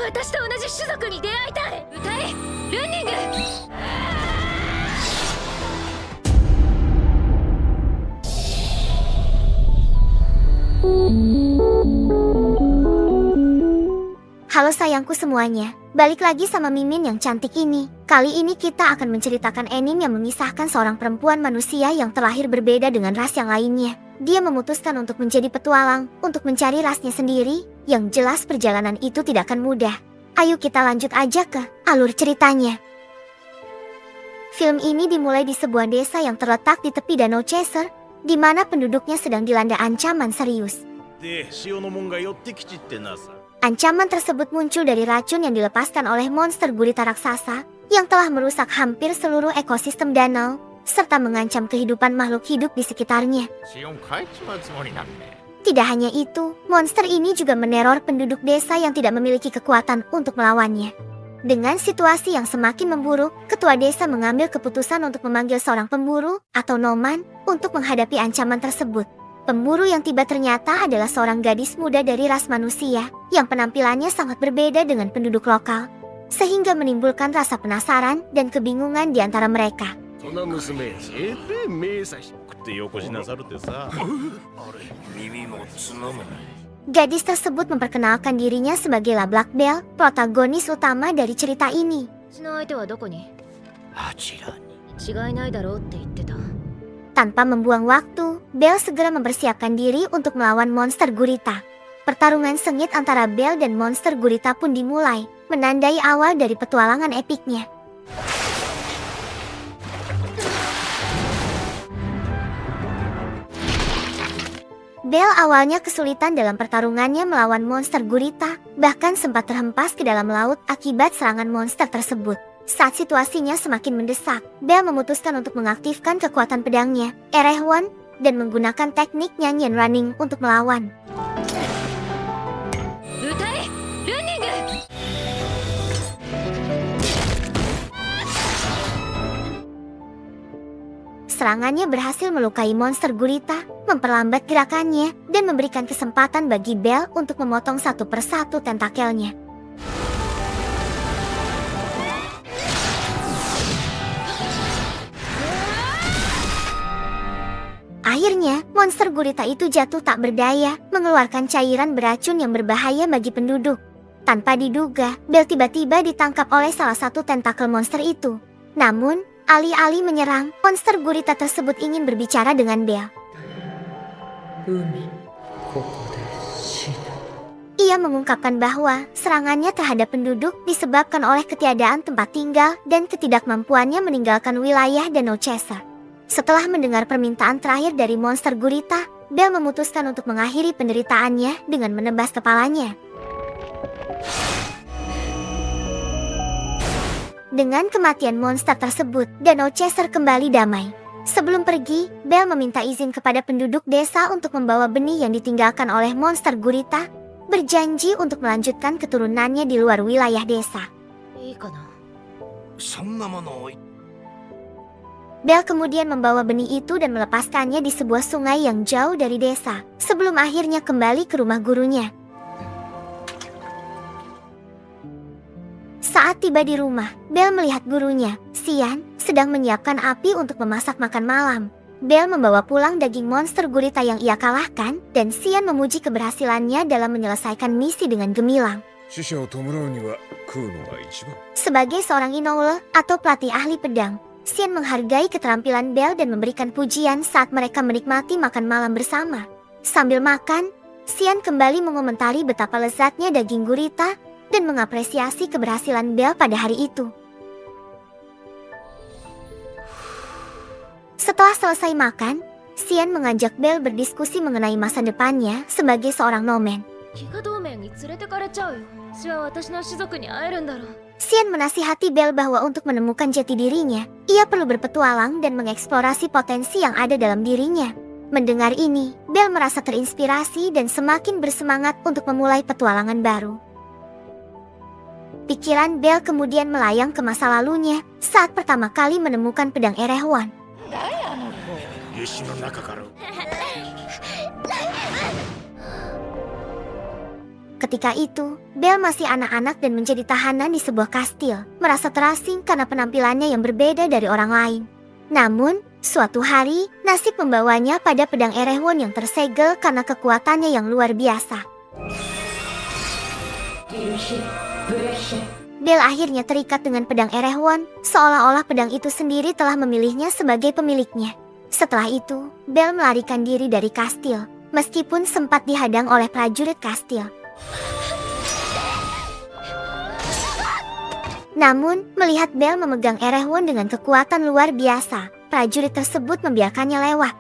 私と同じ種族に出会いたい。歌え、ルンニング。Halo sayangku semuanya, balik lagi sama Mimin yang cantik ini. Kali ini kita akan menceritakan anime yang mengisahkan seorang perempuan manusia yang terlahir berbeda dengan ras yang lainnya. Dia memutuskan untuk menjadi petualang, untuk mencari rasnya sendiri, yang jelas perjalanan itu tidak akan mudah. Ayo kita lanjut aja ke alur ceritanya. Film ini dimulai di sebuah desa yang terletak di tepi Danau Chaser, di mana penduduknya sedang dilanda ancaman serius. Ancaman tersebut muncul dari racun yang dilepaskan oleh monster gurita raksasa yang telah merusak hampir seluruh ekosistem danau serta mengancam kehidupan makhluk hidup di sekitarnya. Tidak hanya itu, monster ini juga meneror penduduk desa yang tidak memiliki kekuatan untuk melawannya. Dengan situasi yang semakin memburuk, ketua desa mengambil keputusan untuk memanggil seorang pemburu atau noman untuk menghadapi ancaman tersebut. Pemburu yang tiba ternyata adalah seorang gadis muda dari ras manusia yang penampilannya sangat berbeda dengan penduduk lokal, sehingga menimbulkan rasa penasaran dan kebingungan di antara mereka. Gadis tersebut memperkenalkan dirinya sebagai La Black Belle, protagonis utama dari cerita ini. Tanpa membuang waktu, Belle segera mempersiapkan diri untuk melawan monster gurita. Pertarungan sengit antara Belle dan monster gurita pun dimulai, menandai awal dari petualangan epiknya. Belle awalnya kesulitan dalam pertarungannya melawan monster gurita, bahkan sempat terhempas ke dalam laut akibat serangan monster tersebut. Saat situasinya semakin mendesak, Belle memutuskan untuk mengaktifkan kekuatan pedangnya, Erehwon, dan menggunakan teknik nyanyian running untuk melawan. Serangannya berhasil melukai monster gurita, memperlambat gerakannya, dan memberikan kesempatan bagi Belle untuk memotong satu persatu tentakelnya. Akhirnya, monster gurita itu jatuh tak berdaya, mengeluarkan cairan beracun yang berbahaya bagi penduduk. Tanpa diduga, Belle tiba-tiba ditangkap oleh salah satu tentakel monster itu. Namun, alih-alih menyerang, monster gurita tersebut ingin berbicara dengan Belle. Ia mengungkapkan bahwa serangannya terhadap penduduk disebabkan oleh ketiadaan tempat tinggal dan ketidakmampuannya meninggalkan wilayah Danau Chaser. Setelah mendengar permintaan terakhir dari monster gurita, Belle memutuskan untuk mengakhiri penderitaannya dengan menebas kepalanya. Dengan kematian monster tersebut, Danau Chaser kembali damai. Sebelum pergi, Belle meminta izin kepada penduduk desa untuk membawa benih yang ditinggalkan oleh monster gurita, berjanji untuk melanjutkan keturunannya di luar wilayah desa. Belle kemudian membawa benih itu dan melepaskannya di sebuah sungai yang jauh dari desa, sebelum akhirnya kembali ke rumah gurunya. Saat tiba di rumah, Belle melihat gurunya, Xian, sedang menyiapkan api untuk memasak makan malam. Belle membawa pulang daging monster gurita yang ia kalahkan, dan Xian memuji keberhasilannya dalam menyelesaikan misi dengan gemilang. Sebagai seorang Inoue atau pelatih ahli pedang, Xian menghargai keterampilan Belle dan memberikan pujian saat mereka menikmati makan malam bersama. Sambil makan, Xian kembali mengomentari betapa lezatnya daging gurita dan mengapresiasi keberhasilan Belle pada hari itu. Setelah selesai makan, Xian mengajak Belle berdiskusi mengenai masa depannya sebagai seorang nomen. Xian menasihati Belle bahwa untuk menemukan jati dirinya, ia perlu berpetualang dan mengeksplorasi potensi yang ada dalam dirinya. Mendengar ini, Belle merasa terinspirasi dan semakin bersemangat untuk memulai petualangan baru. Pikiran Belle kemudian melayang ke masa lalunya saat pertama kali menemukan pedang Erehwon. Ketika itu, Belle masih anak-anak dan menjadi tahanan di sebuah kastil, merasa terasing karena penampilannya yang berbeda dari orang lain. Namun, suatu hari, nasib membawanya pada pedang Erewhon yang tersegel karena kekuatannya yang luar biasa. Belle akhirnya terikat dengan pedang Erewhon, seolah-olah pedang itu sendiri telah memilihnya sebagai pemiliknya. Setelah itu, Belle melarikan diri dari kastil, meskipun sempat dihadang oleh prajurit kastil. Namun, melihat Belle memegang Erewhon dengan kekuatan luar biasa, prajurit tersebut membiarkannya lewat.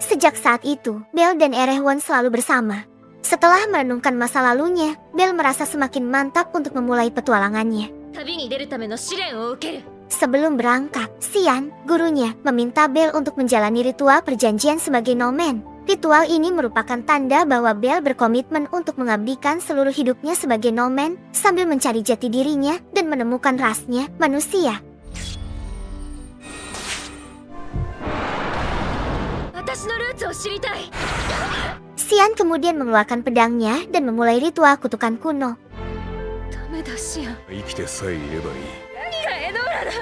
Sejak saat itu, Belle dan Erewhon selalu bersama. Setelah merenungkan masa lalunya, Belle merasa semakin mantap untuk memulai petualangannya. 旅に出るための試練を受ける。 Sebelum berangkat, Xian, gurunya, meminta Belle untuk menjalani ritual perjanjian sebagai nomen. Ritual ini merupakan tanda bahwa Belle berkomitmen untuk mengabdikan seluruh hidupnya sebagai nomen sambil mencari jati dirinya dan menemukan rasnya, manusia. 私のルーツを知りたい。 Xian kemudian mengeluarkan pedangnya dan memulai ritual kutukan kuno. ダメだシアン。生きてさえいればいい。何がエドラだ。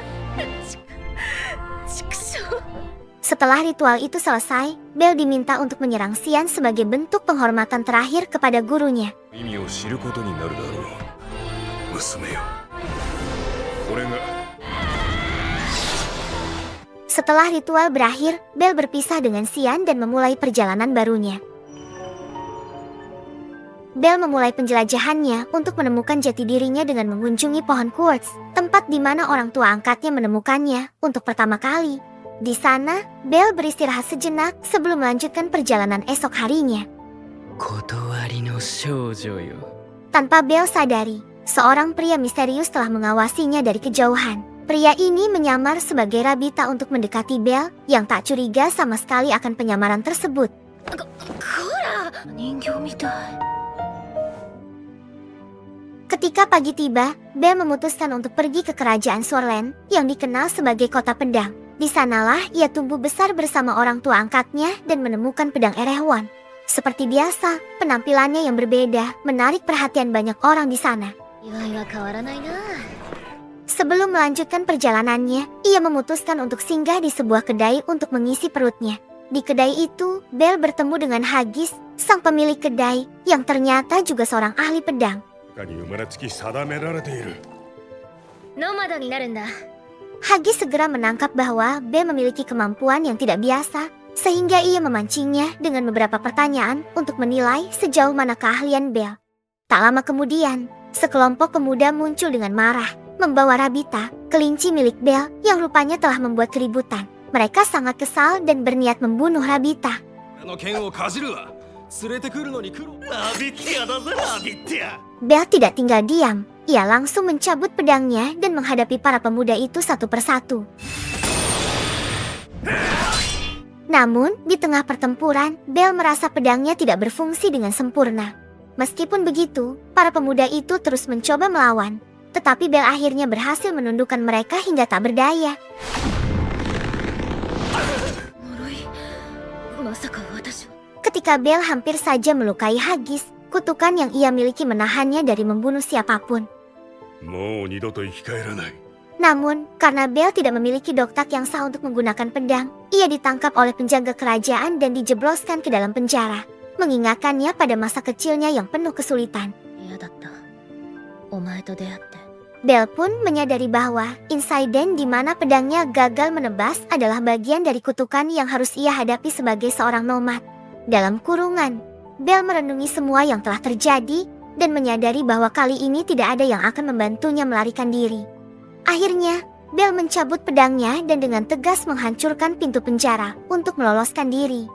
ちくしょう。 Setelah ritual itu selesai, Belle diminta untuk menyerang Xian sebagai bentuk penghormatan terakhir kepada gurunya. 意味を知ることになるだろう。娘よ。これが。 Setelah ritual berakhir, Belle berpisah dengan Xian dan memulai perjalanan barunya. Belle memulai penjelajahannya untuk menemukan jati dirinya dengan mengunjungi pohon quartz, tempat di mana orang tua angkatnya menemukannya untuk pertama kali. Di sana, Belle beristirahat sejenak sebelum melanjutkan perjalanan esok harinya. Tanpa Belle sadari, seorang pria misterius telah mengawasinya dari kejauhan. Pria ini menyamar sebagai Rabita untuk mendekati Belle yang tak curiga sama sekali akan penyamaran tersebut. こら、人形みたい。 Ketika pagi tiba, Belle memutuskan untuk pergi ke kerajaan Suorland yang dikenal sebagai kota pedang. Di sanalah ia tumbuh besar bersama orang tua angkatnya dan menemukan pedang Erewhon. Seperti biasa, penampilannya yang berbeda menarik perhatian banyak orang di sana. Sebelum melanjutkan perjalanannya, ia memutuskan untuk singgah di sebuah kedai untuk mengisi perutnya. Di kedai itu, Belle bertemu dengan Haggis, sang pemilik kedai, yang ternyata juga seorang ahli pedang. 他に生まれつき定められている。 ノマドになるんだ。 Haggis segera menangkap bahwa Belle memiliki kemampuan yang tidak biasa, sehingga ia memancingnya dengan beberapa pertanyaan untuk menilai sejauh mana keahlian Belle. Tak lama kemudian, sekelompok pemuda muncul dengan marah, membawa Rabita, kelinci milik Belle yang rupanya telah membuat keributan. Mereka sangat kesal dan berniat membunuh Rabita. Belle tidak tinggal diam. Ia langsung mencabut pedangnya dan menghadapi para pemuda itu satu persatu. Namun, di tengah pertempuran, Belle merasa pedangnya tidak berfungsi dengan sempurna. Meskipun begitu, para pemuda itu terus mencoba melawan. Tetapi Belle akhirnya berhasil menundukkan mereka hingga tak berdaya. Ketika Belle hampir saja melukai Haggis, kutukan yang ia miliki menahannya dari membunuh siapapun. もう二度と生き返らない。 Namun, karena Belle tidak memiliki doktak yang sah untuk menggunakan pedang, ia ditangkap oleh penjaga kerajaan dan dijebloskan ke dalam penjara, mengingatkannya pada masa kecilnya yang penuh kesulitan. Belle pun menyadari bahwa insiden di mana pedangnya gagal menebas adalah bagian dari kutukan yang harus ia hadapi sebagai seorang nomad. Dalam kurungan, Belle merenungi semua yang telah terjadi dan menyadari bahwa kali ini tidak ada yang akan membantunya melarikan diri. Akhirnya, Belle mencabut pedangnya dan dengan tegas menghancurkan pintu penjara untuk meloloskan diri.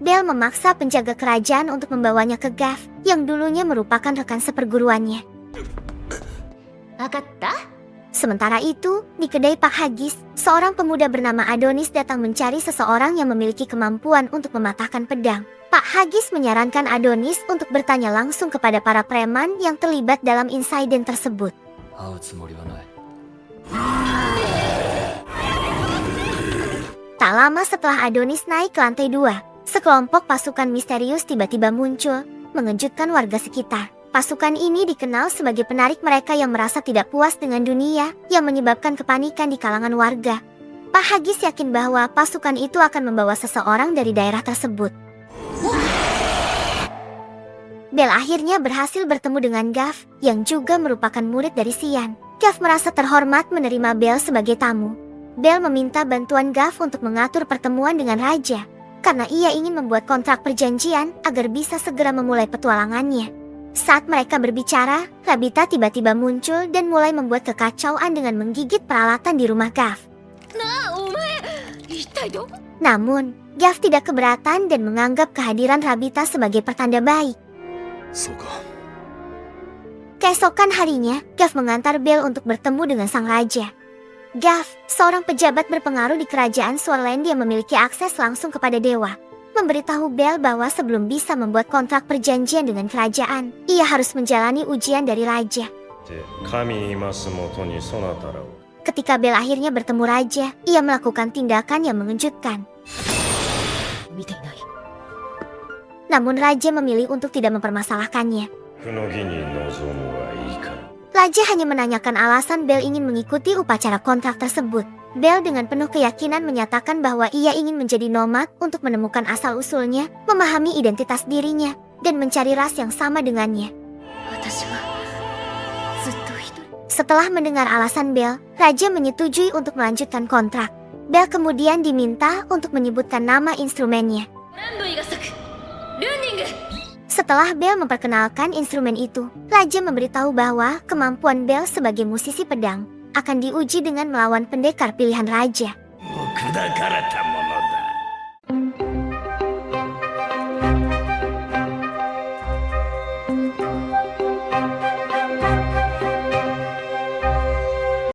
Belle memaksa penjaga kerajaan untuk membawanya ke Gav, yang dulunya merupakan rekan seperguruannya. Sementara itu, di kedai Pak Haggis, seorang pemuda bernama Adonis datang mencari seseorang yang memiliki kemampuan untuk mematahkan pedang. Pak Haggis menyarankan Adonis untuk bertanya langsung kepada para preman yang terlibat dalam insiden tersebut. Tak lama setelah Adonis naik ke lantai 2, Sekelompok pasukan misterius tiba-tiba muncul, mengejutkan warga sekitar. Pasukan ini dikenal sebagai penarik mereka yang merasa tidak puas dengan dunia, yang menyebabkan kepanikan di kalangan warga. Pak Hagis yakin bahwa pasukan itu akan membawa seseorang dari daerah tersebut. Bel akhirnya berhasil bertemu dengan Gav, yang juga merupakan murid dari Xian. Gav merasa terhormat menerima Bel sebagai tamu. Bel meminta bantuan Gav untuk mengatur pertemuan dengan Raja, karena ia ingin membuat kontrak perjanjian agar bisa segera memulai petualangannya. Saat mereka berbicara, Rabita tiba-tiba muncul dan mulai membuat kekacauan dengan menggigit peralatan di rumah Gav. Namun, Gav tidak keberatan dan menganggap kehadiran Rabita sebagai pertanda baik. そうか Keesokan harinya, Gav mengantar Bel untuk bertemu dengan sang raja. Gav, seorang pejabat berpengaruh di kerajaan Swarland yang memiliki akses langsung kepada dewa, memberitahu Bel bahwa sebelum bisa membuat kontrak perjanjian dengan kerajaan, ia harus menjalani ujian dari raja. で神ますもとにそなたらを Ketika Bel akhirnya bertemu raja, ia melakukan tindakan yang mengejutkan. Namun raja memilih untuk tidak mempermasalahkannya. くの儀に臨むはいいか Raja hanya menanyakan alasan Bel ingin mengikuti upacara kontrak tersebut. Bel dengan penuh keyakinan menyatakan bahwa ia ingin menjadi nomad untuk menemukan asal-usulnya, memahami identitas dirinya, dan mencari ras yang sama dengannya. Setelah mendengar alasan Bel, Raja menyetujui untuk melanjutkan kontrak. Bel kemudian diminta untuk menyebutkan nama instrumennya. Setelah Bel memperkenalkan instrumen itu, Raja memberitahu bahwa kemampuan Bel sebagai musisi pedang akan diuji dengan melawan pendekar pilihan Raja. 僕だからたもの